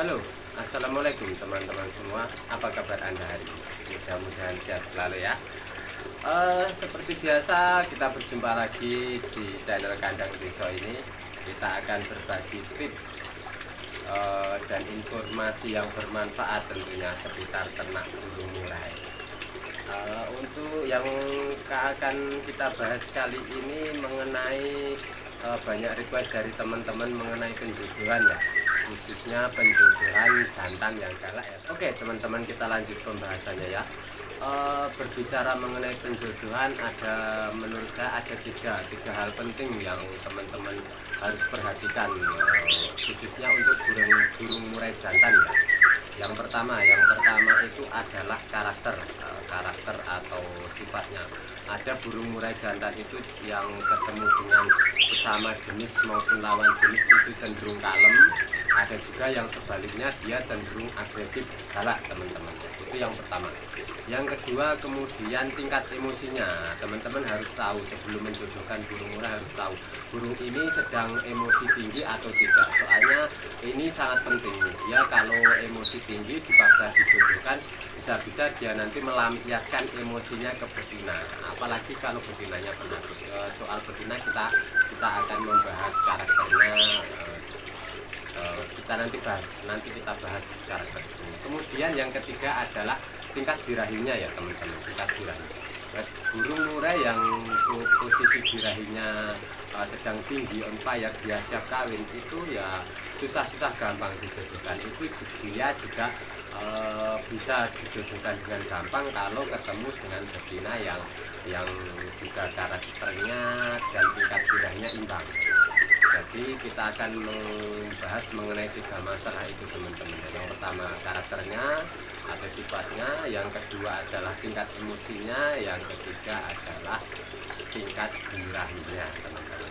Halo, assalamualaikum teman-teman semua. Apa kabar Anda hari ini? Mudah-mudahan sehat selalu ya. Seperti biasa kita berjumpa lagi di channel Kandang Desa ini. Kita akan berbagi tips dan informasi yang bermanfaat tentunya seputar ternak burung murai. Untuk yang akan kita bahas kali ini mengenai banyak request dari teman-teman mengenai penjodohan ya, khususnya penjodohan jantan yang galak ya. Oke teman-teman, kita lanjut pembahasannya ya. Berbicara mengenai penjodohan, menurut saya ada tiga hal penting yang teman-teman harus perhatikan, khususnya untuk burung murai jantan ya. Yang pertama itu adalah karakter atau sifatnya. Ada burung murai jantan itu yang ketemu dengan sesama jenis maupun lawan jenis itu cenderung kalem. Ada juga yang sebaliknya, dia cenderung agresif, galak teman-teman. Itu yang pertama. Yang kedua, kemudian tingkat emosinya. Teman-teman harus tahu sebelum menjodohkan burung murai, harus tahu burung ini sedang emosi tinggi atau tidak. Soalnya ini sangat penting. Dia kalau emosi tinggi dipaksa dijodohkan, bisa-bisa dia nanti melampiaskan emosinya ke betina. Apalagi kalau betinanya penakut. Soal betina kita akan membahas karakternya. Kita bahas karakter. Kemudian yang ketiga adalah tingkat birahinya ya teman-teman. Tingkat birahi. Burung murai yang posisi birahinya sedang tinggi, ya dia siap kawin, itu ya susah gampang dijodohkan. Itu dia juga bisa dijodohkan dengan gampang kalau ketemu dengan betina yang juga karakternya dan tingkat birahinya imbang. Jadi kita akan membahas mengenai tiga masalah itu teman-teman. Yang pertama karakternya atau sifatnya, yang kedua adalah tingkat emosinya, yang ketiga adalah tingkat birahinya teman-teman.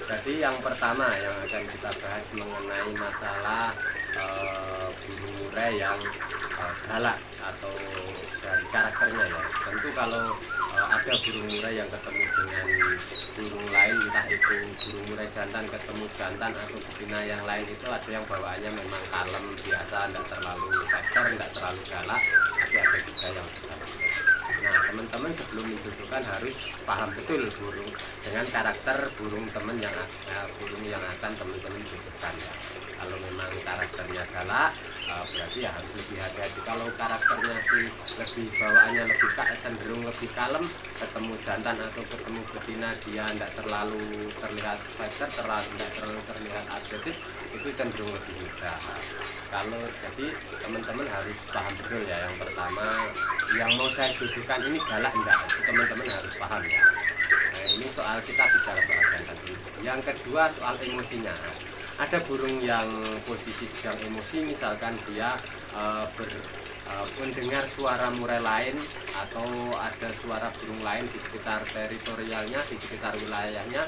Jadi yang pertama yang akan kita bahas mengenai masalah burung murai yang galak atau dari karakternya ya. Tentu kalau ada burung murai yang ketemu dengan burung lain, entah itu burung murai jantan ketemu jantan atau betina yang lain, itu ada yang bawaannya memang kalem biasa, tidak terlalu fighter, tidak terlalu galak, tapi ada juga yang galak. Nah teman-teman sebelum menjodohkan harus paham betul burung dengan karakter burung burung yang akan teman-teman jodohkan ya. Kalau memang karakternya galak, berarti ya harus lebih hati-hati. Kalau karakternya sih bawaannya cenderung lebih kalem, ketemu jantan atau ketemu betina dia tidak terlalu terlihat fighter, tidak terlalu terlihat agresif, itu cenderung lebih mudah. Kalau jadi teman-teman harus paham betul ya. Yang pertama, yang mau saya jodohkan ini galak enggak, teman-teman harus paham ya. Nah, ini soal kita bicara soal jantan. Yang kedua soal emosinya. Ada burung yang posisi sedang emosi, misalkan dia mendengar suara murai lain atau ada suara burung lain di sekitar teritorialnya, di sekitar wilayahnya,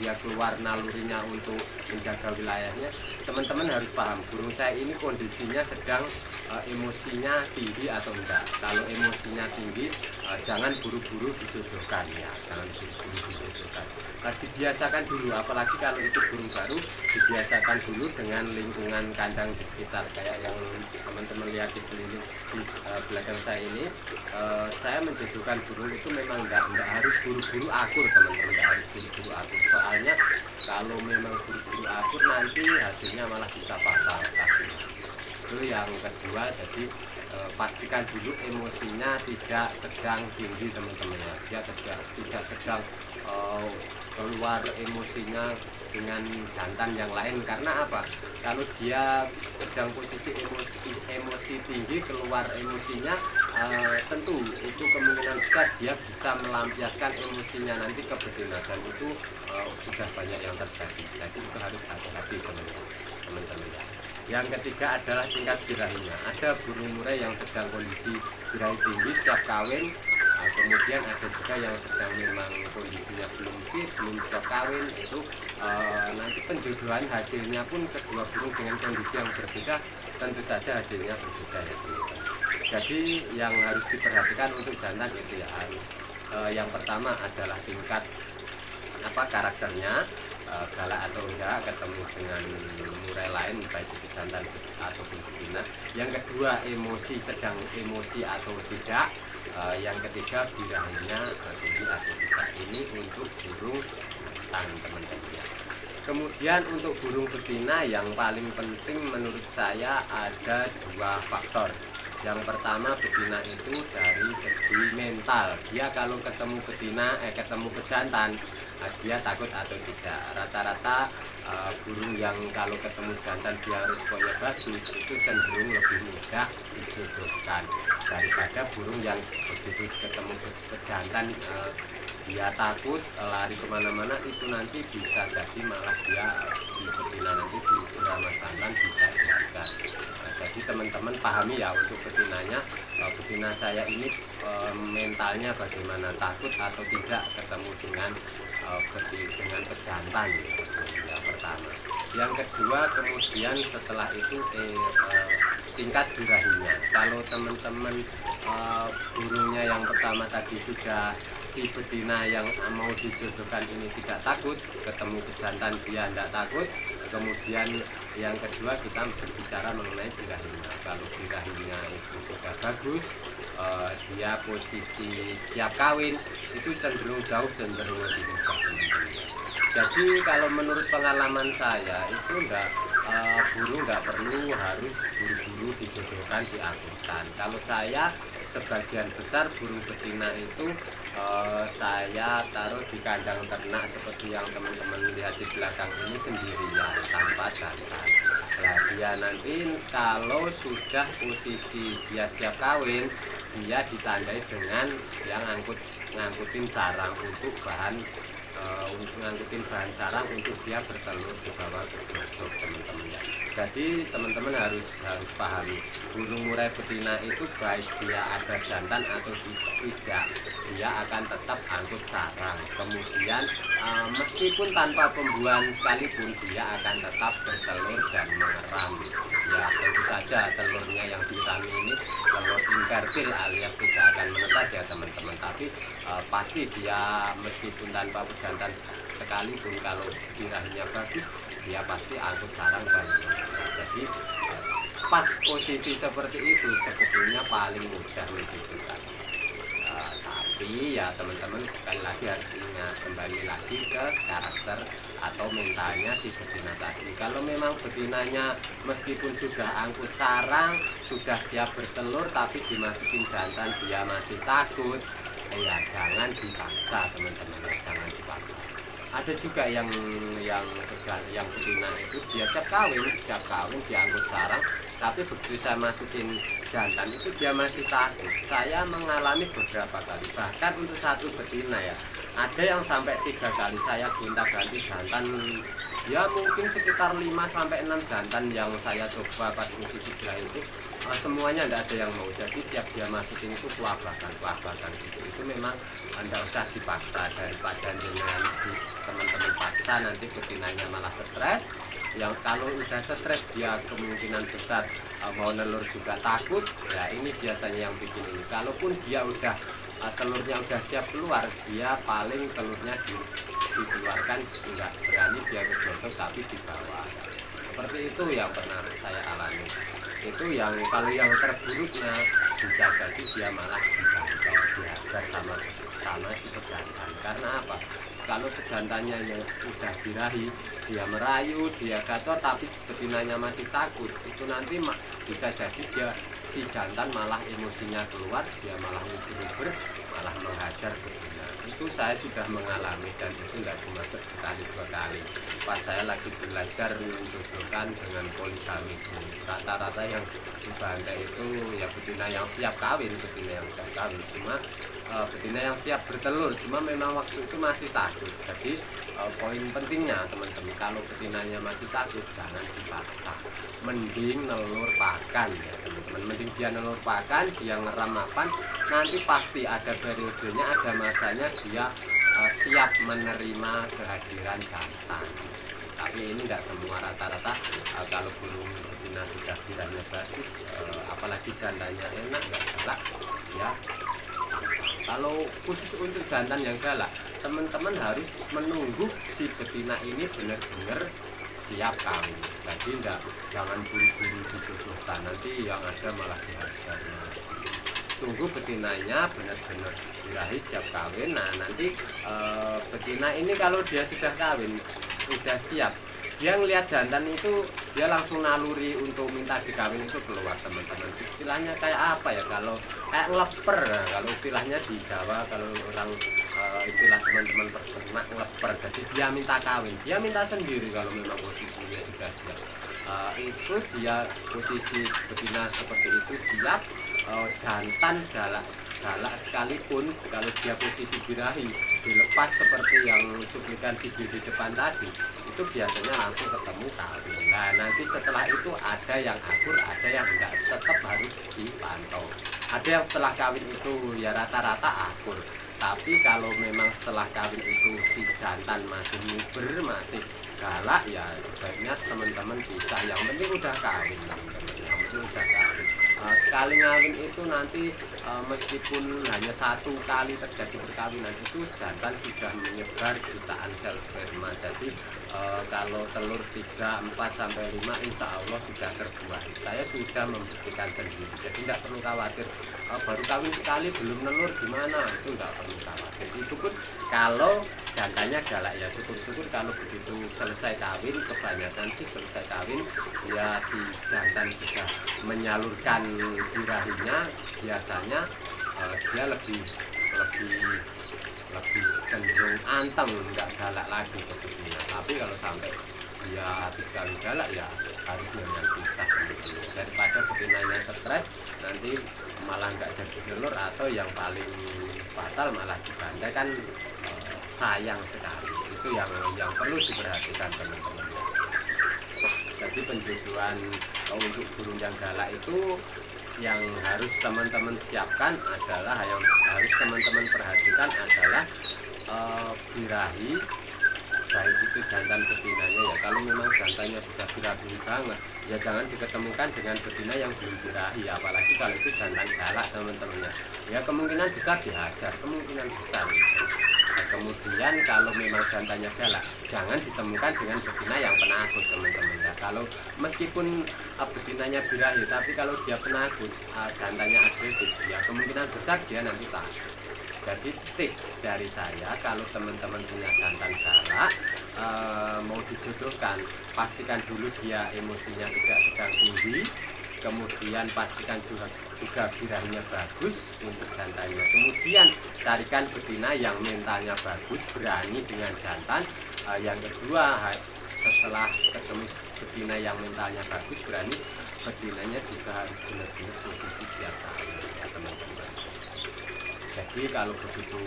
dia keluar nalurinya untuk menjaga wilayahnya. Teman-teman harus paham burung saya ini kondisinya sedang emosinya tinggi atau enggak. Kalau emosinya tinggi, jangan buru-buru dijodohkan ya, jangan buru-buru dijodohkan. Dibiasakan dulu, apalagi kalau itu burung baru, dibiasakan dulu dengan lingkungan kandang di sekitar. Kayak yang teman-teman lihat di belakang saya ini, saya menjodohkan burung itu memang enggak harus buru-buru akur teman-teman, enggak harus buru-buru akur. Soalnya kalau memang buru-buru akur nanti hasilnya malah bisa fatal. Itu yang kedua. Jadi pastikan dulu emosinya tidak sedang tinggi teman-teman ya. Dia tidak sedang keluar emosinya dengan jantan yang lain. Karena apa? Kalau dia sedang posisi emosi tinggi, keluar emosinya, tentu itu kemungkinan besar dia bisa melampiaskan emosinya nanti ke betina, dan itu sudah banyak yang terjadi. Jadi itu harus hati-hati teman-teman ya. Yang ketiga adalah tingkat birahinya. Ada burung murai yang sedang kondisi birahi tinggi, siap kawin. Kemudian ada juga yang sedang memang kondisinya belum siap kawin. Itu nanti penjodohan hasilnya pun kedua burung dengan kondisi yang berbeda, tentu saja hasilnya berbeda ya teman-teman. Jadi yang harus diperhatikan untuk jantan itu ya harus yang pertama adalah tingkat karakternya, galak atau enggak, ketemu dengan murai lain baik itu jantan ataupun betina. Yang kedua, emosi, sedang emosi atau tidak. Yang ketiga, birahinya tinggi atau tidak. Ini untuk burung jantan teman-teman ya. Kemudian untuk burung betina yang paling penting menurut saya ada dua faktor. Yang pertama, betina itu dari segi mental. Dia kalau ketemu betina, ketemu pejantan, dia takut atau tidak. Rata-rata burung yang kalau ketemu jantan dia responnya bagus, itu cenderung lebih mudah dijodohkan daripada burung yang begitu ketemu pejantan dia takut lari kemana-mana, itu nanti bisa jadi malah dia si betina nanti di drama jantan bisa gagal. Jadi teman-teman pahami ya untuk betinanya. Betina saya ini mentalnya bagaimana, takut atau tidak ketemu dengan pejantan. Yang pertama. Yang kedua, kemudian setelah itu tingkat birahinya. Kalau teman-teman burungnya yang pertama tadi sudah si betina yang mau dijodohkan ini tidak takut, ketemu pejantan dia tidak takut. Kemudian yang kedua kita berbicara mengenai birahinya. Kalau birahinya itu sudah bagus, dia posisi siap kawin, itu cenderung lebih mudah. Jadi kalau menurut pengalaman saya itu burung nggak perlu harus buru-buru dijodohkan, diangkutkan. Kalau saya sebagian besar burung betina itu saya taruh di kandang ternak seperti yang teman-teman lihat di belakang ini sendirian tanpa jantan. Nah, dia nanti kalau sudah posisi dia siap kawin, dia ditandai dengan yang ngangkutin sarang untuk ngangkutin bahan sarang untuk dia bertelur di bawah gedung teman-teman ya. Jadi teman-teman harus pahami, burung murai betina itu baik dia ada jantan atau tidak, dia akan tetap angkut sarang. Kemudian meskipun tanpa pembuahan sekalipun, dia akan tetap bertelur dan mengeram. Ya tentu saja telurnya yang dirami ini telur infertil alias tidak akan menetas ya teman-teman. Tapi pasti dia meskipun tanpa pejantan sekalipun, kalau birahinya bagus, dia pasti angkut sarang dan jadi pas posisi seperti itu sebetulnya paling mudah menjodohkan. Tapi ya teman-teman sekali lagi harus ingat, kembali lagi ke karakter atau mentalnya si betina tadi. Kalau memang betinanya meskipun sudah angkut sarang, sudah siap bertelur, tapi dimasukin jantan dia masih takut, ya jangan dipaksa teman-teman, jangan dipaksa. Ada juga yang betina itu dia siap kawin diangkut sarang, tapi begitu saya masukin jantan itu dia masih takut. Saya mengalami beberapa kali, bahkan untuk satu betina ya, ada yang sampai 3 kali saya gonta-ganti jantan. Ya mungkin sekitar 5-6 jantan yang saya coba pas posisi belah itu, semuanya tidak ada yang mau. Jadi tiap dia masukin itu kuah-kuahan gitu. Itu memang tidak usah dipaksa, daripada dengan teman-teman paksa nanti betinanya malah stres. Yang kalau udah stres dia kemungkinan besar mau nelur juga takut. Ya ini biasanya yang bikin ini. Kalaupun dia udah telurnya udah siap keluar, dia paling telurnya dikeluarkan nggak berani dia kegodok tapi di bawah. Seperti itu yang pernah saya alami. Itu yang kalau yang terburuknya bisa jadi dia malah dihajar sama si pejantan. Karena apa? Kalau pejantannya yang udah birahi, dia merayu, dia gacor, tapi betinanya masih takut, itu nanti bisa jadi dia si jantan malah emosinya keluar, dia malah ubur-ubur, malah menghajar betina. Itu saya sudah mengalami dan itu tidak cuma sekali 2 kali. Pas saya lagi belajar menjodohkan dengan poligami, rata-rata yang dibantai itu ya betina yang siap kawin, cuma betina yang siap bertelur, cuma memang waktu itu masih takut. Jadi poin pentingnya teman-teman, kalau betinanya masih takut jangan dipaksa, mending nelur pakan ya teman-teman. Mending dia nelur pakan, dia ngeram mapan, nanti pasti ada periodenya, ada masanya dia siap menerima kehadiran jantan. Tapi ini tidak semua, rata-rata kalau burung betina sudah birahinya bagus, apalagi jantannya enak, nggak galak ya. Kalau khusus untuk jantan yang galak, teman-teman harus menunggu si betina ini benar-benar siap kawin. Jadi jangan buru-buru dijodohkan, nanti yang ada malah dihajar. Tunggu betinanya benar-benar birahi siap kawin. Nah nanti betina ini kalau dia sudah kawin, sudah siap, dia ngelihat jantan itu, dia langsung naluri untuk minta dikawin itu keluar teman-teman. Istilahnya kayak apa ya, kalau kayak ngeleper, nah, kalau istilahnya di Jawa, kalau orang istilah teman-teman peternak ngeleper. Jadi dia minta kawin, dia minta sendiri kalau memang posisinya sudah siap. Itu dia posisi betina seperti itu siap. Jantan galak sekalipun kalau dia posisi birahi dilepas seperti yang cuplikan video di depan tadi, itu biasanya langsung ketemu kawin. Nah nanti setelah itu ada yang akur, ada yang enggak, tetap harus dipantau. Ada yang setelah kawin itu ya rata-rata akur, tapi kalau memang setelah kawin itu si jantan masih muber, masih galak, ya sebaiknya teman-teman bisa. Yang penting udah kawin, yang penting udah kawin. Sekali ngawin itu nanti meskipun hanya satu kali terjadi perkawinan, itu jantan sudah menyebar jutaan sel sperma. Jadi kalau telur 3, 4, sampai 5 insya Allah sudah terbuai. Saya sudah membuktikan sendiri, jadi tidak perlu khawatir baru kawin sekali belum nelur gimana, itu tidak perlu khawatir. Itu pun kalau jantannya galak, ya syukur-syukur kalau begitu selesai kawin, kebanyakan sih selesai kawin ya si jantan sudah menyalurkan birahinya, biasanya dia lebih cenderung anteng, nggak galak lagi begitu. Tapi kalau sampai dia habis kali galak, ya harus yang pisah gitu. Daripada betinanya stres, nanti malah nggak jadi telur, atau yang paling fatal malah diganda, kan sayang sekali. Itu yang perlu diperhatikan teman-teman. Jadi penjodohan untuk burung yang galak itu yang harus teman-teman siapkan adalah, yang harus teman-teman perhatikan adalah birahi, baik itu jantan betinanya ya. Kalau memang jantannya sudah birahi banget, ya jangan diketemukan dengan betina yang belum birahi, apalagi kalau itu jantan galak teman-teman ya. Kemungkinan besar dihajar, kemungkinan besar. Nah, kemudian kalau memang jantannya galak, jangan ditemukan dengan betina yang penakut teman-teman ya. Kalau meskipun betinanya birahi, tapi kalau dia penakut, jantannya agresif, ya kemungkinan besar dia nanti takut. Jadi tips dari saya, kalau teman-teman punya jantan galak mau dijodohkan, pastikan dulu dia emosinya tidak sedang tinggi, kemudian pastikan juga birahinya bagus untuk jantannya. Kemudian carikan betina yang mentalnya bagus, berani dengan jantan. Yang kedua, setelah ketemu betina yang mentalnya bagus, berani, betinanya juga harus benar-benar posisi siap kawin ya teman-teman. Jadi kalau begitu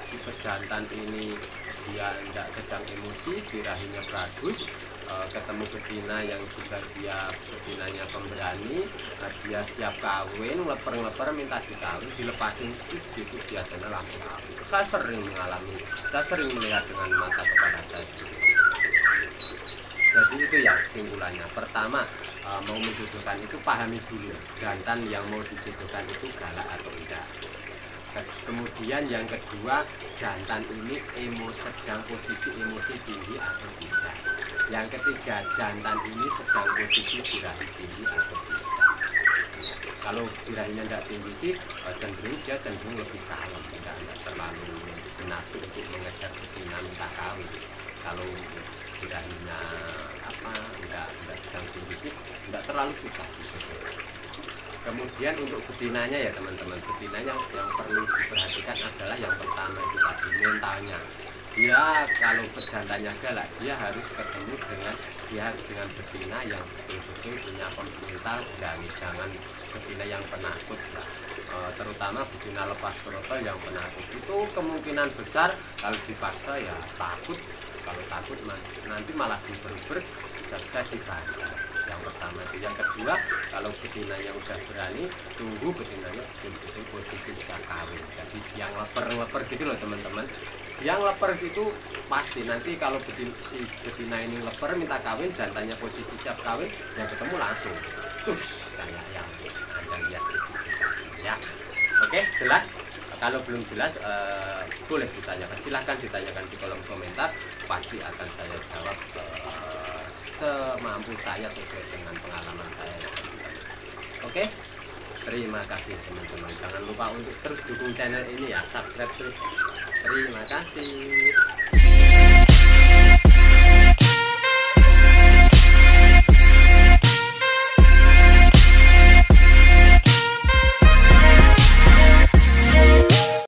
tipe jantan ini dia tidak sedang emosi, birahinya bagus, ketemu betina yang juga dia betinanya pemberani, dia siap kawin, leper-leper minta dikawin, dilepasin itu biasanya langsung kawin. Saya sering mengalami, saya sering melihat dengan mata kepala saya. Jadi itu ya kesimpulannya. Pertama, mau menjodohkan itu pahami dulu jantan yang mau dijodohkan itu galak atau tidak. Kemudian yang kedua, jantan ini sedang posisi emosi tinggi atau tidak. Yang ketiga, jantan ini sedang posisi birahi tinggi atau tidak. Kalau birahinya tidak tinggi sih cenderung lebih kalem, tidak terlalu bernafsu untuk mengejar betina minta kawin. Kalau birahinya tidak sedang tinggi sih tidak terlalu susah gitu. Kemudian untuk betinanya ya teman-teman, betinanya yang perlu diperhatikan adalah yang pertama itu tadi mentalnya. Dia kalau jantannya galak, dia harus dengan betina yang betul-betul punya mental berani, jangan betina yang penakut lah. Terutama betina lepas trotol yang penakut itu kemungkinan besar kalau dipaksa ya takut. Kalau takut nanti malah diber-ber, bisa dibantah. Yang pertama itu. Yang kedua, kalau betinanya udah berani, tunggu betinanya betul-betul posisi siap kawin. Jadi yang leper gitu loh teman-teman. Yang leper itu pasti nanti kalau betina ini leper minta kawin, jantannya posisi siap kawin, yang ketemu langsung cus kayak yang Anda lihat di sini ya. Oke, jelas Kalau belum jelas boleh ditanyakan, silahkan ditanyakan di kolom komentar, pasti akan saya jawab semampu saya sesuai dengan pengalaman saya. Oke, terima kasih teman-teman, jangan lupa untuk terus dukung channel ini ya, subscribe terus. Terima kasih.